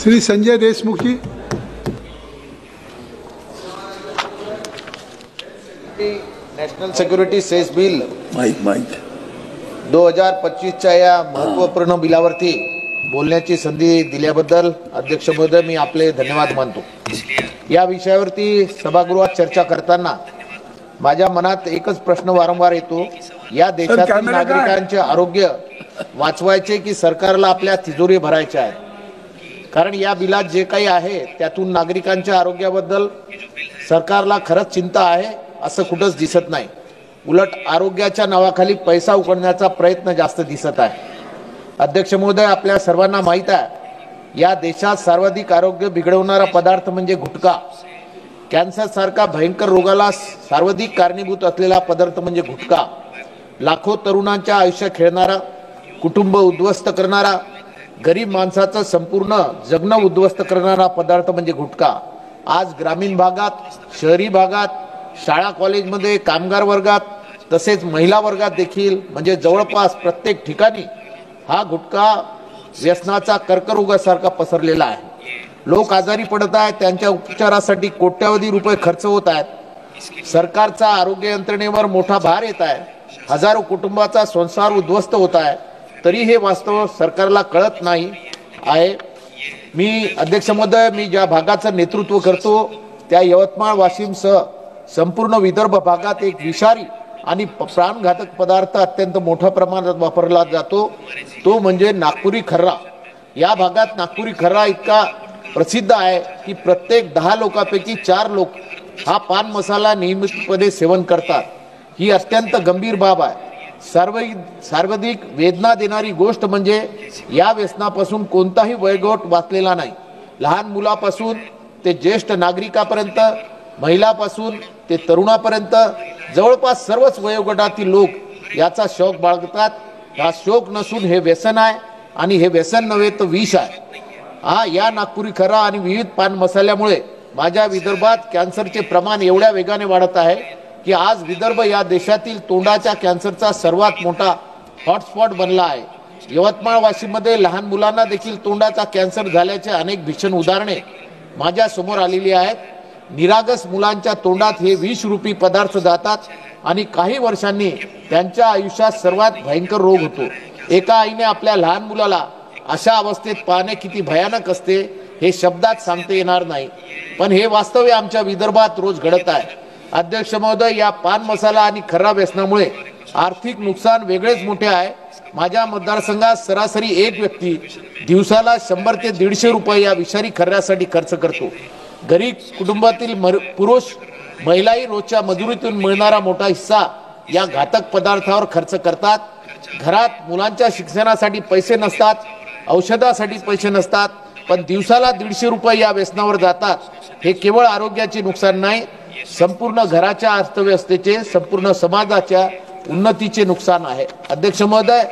Shri Sanjay Deshmukh ji. National security cess bill माईक 2025च्या या महत्त्वपूर्ण बिलावरती बोलण्याची संधी दिल्याबद्दल अध्यक्ष महोदय मी आपले धन्यवाद मानतो। या विषयावरती सभागृहात चर्चा करताना माझ्या मनात एकच प्रश्न वारंवार येतो, या देशातील नागरिकांचे आरोग्य वाचवायचे की सरकारला आपल्या तिजोरी भरायच्या आहेत? कारण या बिलात जे काही आहे त्यातून नागरिकांच्या आरोग्याबद्दल सरकारला खरंच चिंता आहे असं कुठंच दिसत नाही। उलट आरोग्याच्या नावाखाली पैसा उकळण्याचा प्रयत्न जास्त दिसत आहे। अध्यक्ष महोदय, आपल्या सर्वांना माहित आहे या देशात सर्वाधिक आरोग्य बिघडवणारा पदार्थ म्हणजे गुटखा। कॅन्सर सारखा भयंकर रोगाला सर्वाधिक कारणीभूत असलेला पदार्थ म्हणजे गुटखा। लाखो तरुणांच्या आयुष्य खेळणारा, कुटुंब उद्ध्वस्त करणारा, गरीब माणसाचं संपूर्ण जगणं उद्ध्वस्त करणारा पदार्थ म्हणजे गुटखा। आज ग्रामीण भागात, शहरी भागात, शाळा कॉलेजमध्ये, कामगार वर्गात तसेच महिला वर्गात देखील म्हणजे जवळपास प्रत्येक ठिकाणी हा गुटखा व्यसनाचा कर्करोगासारखा पसरलेला आहे। लोक आजारी पडत आहेत, त्यांच्या उपचारासाठी कोट्यावधी रुपये खर्च होत आहेत। सरकारचा आरोग्य यंत्रणेवर मोठा भार येत आहे। हजारो कुटुंबाचा संसार उद्ध्वस्त होत आहे, तरी हे वास्तव सरकारला कळत नाही आहे। मी अध्यक्ष महोदय, मी ज्या भागाचं नेतृत्व करतो त्या यवतमाळ, वाशिमसह संपूर्ण विदर्भ भागात एक विषारी आणि प्राणघातक पदार्थ अत्यंत मोठ्या प्रमाणात वापरला जातो, तो म्हणजे नागपुरी खर्रा। या भागात नागपुरी खर्रा इतका प्रसिद्ध आहे की प्रत्येक 10 लोकांपैकी 4 लोक हा पान मसाला नियमितपणे सेवन करतात। ही अत्यंत गंभीर बाब आहे। सर्वाधिक वेदना देणारी गोष्ट म्हणजे या व्यसनापासून कोणताही वयोगट वाचलेला नाही। लहान मुलापासून ते ज्येष्ठ नागरिकापर्यंत, महिलापासून ते तरुणापर्यंत जवळपास सर्वच वयोगटातील लोक याचा शौक बाळगतात। हा शौक नसून हे व्यसन आहे आणि हे व्यसन नव्हे तर विष आहे। या नागपुरी खर्रा आणि विविध पान मसाल्यामुळे माझ्या विदर्भात कॅन्सरचे प्रमाण एवढ्या वेगाने वाढत आहे की आज विदर्भ या देशातील तोंडाच्या कॅन्सरचा सर्वात मोठा हॉटस्पॉट बनला आहे। यवतमाळ, वाशिममध्ये लहान मुलांना देखील तोंडाचा कॅन्सर झाल्याचे अनेक भीषण उदाहरणे माझ्या समोर आलेली आहेत। निरागस मुलांच्या तोंडात हे विषरूपी पदार्थ जातात आणि काही वर्षांनी त्यांच्या आयुष्यात सर्वात भयंकर रोग होतो। एका आईने आपल्या लहान मुलाला अशा अवस्थेत पाहणे किती भयानक असते हे शब्दात सांगता येणार नाही, पण हे वास्तव आमच्या विदर्भात रोज घडत आहे। अध्यक्ष महोदय, या पान मसाला आणि खर्रा व्यसनामुळे आर्थिक नुकसान वेगळेच मोठे आहे। माझ्या मतदारसंघात सरासरी एक व्यक्ती दिवसाला 100 ते 150 रुपये या विषारी खर्ऱ्यासाठी खर्च करतो। गरीब कुटुंबातील पुरुष महिलाही रोजच्या मजुरीतून मिळणारा मोठा हिस्सा या घातक पदार्थावर खर्च करतात। घरात मुलांच्या शिक्षणासाठी पैसे नसतात, औषधासाठी पैसे नसतात, पण दिवसाला 150 रुपये या व्यसनावर जातात। हे केवळ आरोग्याचे नुकसान नाही, संपूर्ण घराच्या अर्थव्यवस्थेचे, संपूर्ण समाजाच्या उन्नतीचे नुकसान आहे। अध्यक्ष महोदय,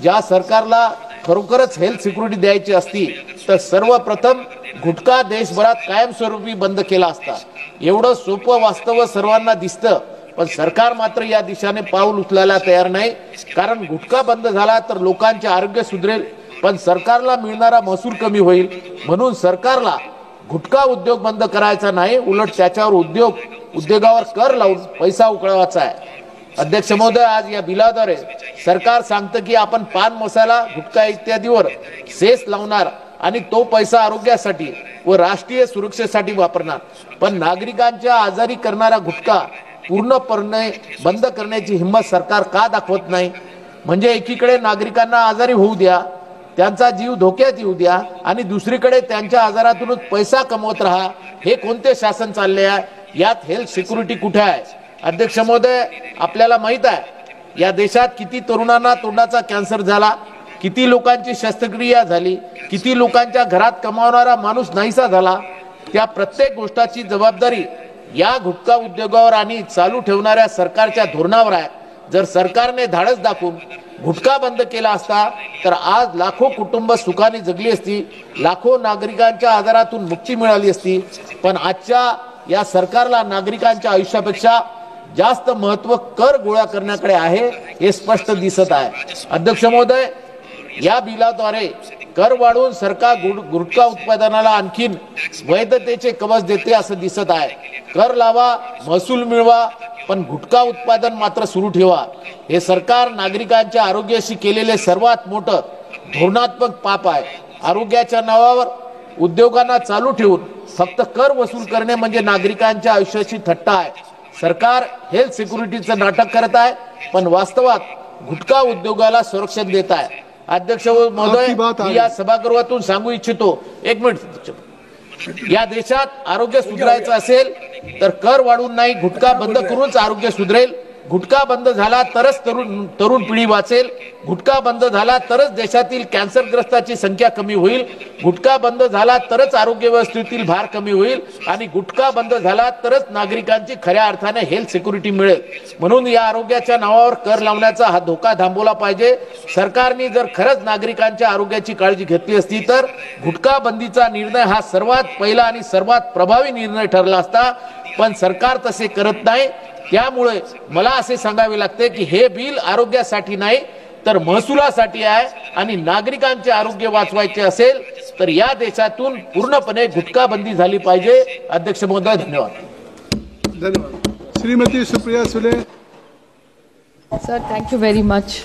ज्या सरकारला खरोखरच हेल्थ सिक्युरिटी द्यायची असती तर सर्वप्रथम गुटखा देशभरात कायमस्वरूपी बंद केला असता। एवढं सोपं वास्तव सर्वांना दिसतं, पण सरकार मात्र या दिशेने पाऊल उचलायला तयार नाही। कारण गुटखा बंद झाला तर लोकांचे आरोग्य सुधरेल, पण सरकारला मिळणारा महसूल कमी होईल। म्हणून सरकारला गुटखा उद्योग बंद करायचा नाही, उलट त्याच्यावर उद्योगावर कर लावून पैसा उकळवायचा आहे। अध्यक्ष महोदय, आज या बिलाद्वारे सरकार सांगतं की आपण पान मसाला, गुटखा इत्यादीवर सेस लावणार आणि तो पैसा आरोग्यासाठी व राष्ट्रीय सुरक्षेसाठी वापरणार, पण नागरिकांच्या आजारी करणारा गुटखा पूर्णपणे बंद करण्याची हिंमत सरकार का दाखवत नाही? म्हणजे एकीकडे नागरिकांना आजारी होऊ द्या, त्यांचा जीव धोक्यात येऊ द्या आणि दुसरीकडे त्यांच्या आजारातूनच पैसा कमवत राहा, हे कोणते शासन चालले आहे? यात हेल्थ सिक्युरिटी कुठे आहे? अध्यक्ष महोदय, आपल्याला माहित आहे या देशात किती तरुणांना तोंडाचा कॅन्सर झाला, किती लोकांची शस्त्रक्रिया झाली, किती लोकांच्या घरात कमावणारा माणूस नाहीसा झाला। त्या प्रत्येक गोष्टीची जबाबदारी या गुटखा उद्योगावर आणि चालू ठेवणाऱ्या सरकारच्या धोरणावर आहे। जर सरकारने धाडस दाखवून गुटखा बंद केला असता तर आज लाखो कुटुंब सुखाने जगली असती, लाखो नागरिकांच्या आजारातून मुक्ती मिळाली असती। पण आजच्या या सरकारला नागरिकांच्या आयुष्यापेक्षा जास्त महत्त्व कर गोळा करण्याकडे आहे, हे स्पष्ट दिसत आहे। अध्यक्ष महोदय, या बिलाद्वारे कर वाढवून सरकार गुटखा उत्पादनाला आणखीन वैधतेचे कवच देते असं दिसत आहे. कर लावा, महसूल मिळवा, पण गुटखा उत्पादन मात्र सुरू ठेवा. हे सरकार नागरिकांच्या आरोग्याशी केलेले सर्वात मोठं धोरणात्मक पाप आहे. आरोग्याच्या नावावर उद्योगांना चालू ठेवून फक्त कर वसूल करणे म्हणजे नागरिकांच्या आयुष्याची थट्टा आहे. सरकार हेल्थ सिक्युरिटीचं नाटक करत आहे, पण वास्तवात गुटखा उद्योगाला संरक्षण देत आहे. अध्यक्ष महोदय, मी या सभागृहातून सांगू इच्छितो, एक मिनिट, या देशात आरोग्य सुधारायचं असेल तर कर वाढवून नाही, गुटखा बंद करूनच आरोग्य सुधरेल. गुटखा बंद झाला तरच तरुण पिढी वाचेल. गुटखा बंद झाला तरच देशातील कॅन्सरग्रस्ताची संख्या कमी होईल. गुटखा बंद झाला तरच आरोग्य व्यवस्थेतील भार कमी होईल आणि गुटखा बंद झाला तरच नागरिकांची खऱ्या अर्थाने हेल्थ सिक्युरिटी मिळेल. म्हणून या आरोग्याच्या नावावर कर लावण्याचा हा धोका थांबवला पाहिजे. सरकारने जर खरंच नागरिकांच्या आरोग्याची काळजी घेतली असती तर गुटखा बंदीचा निर्णय हा सर्वात पहिला आणि सर्वात प्रभावी निर्णय ठरला असता, पण सरकार तसे करत नाही. त्यामुळे मला असे सांगावे लागते की हे बिल आरोग्यासाठी नाही तर महसुलासाठी आहे आणि नागरिकांचे आरोग्य वाचवायचे असेल तर या देशातून पूर्णपणे गुटखा बंदी झाली पाहिजे. अध्यक्ष महोदय, धन्यवाद. धन्यवाद. Shrimati Supriya Sule. Sir, thank you very much.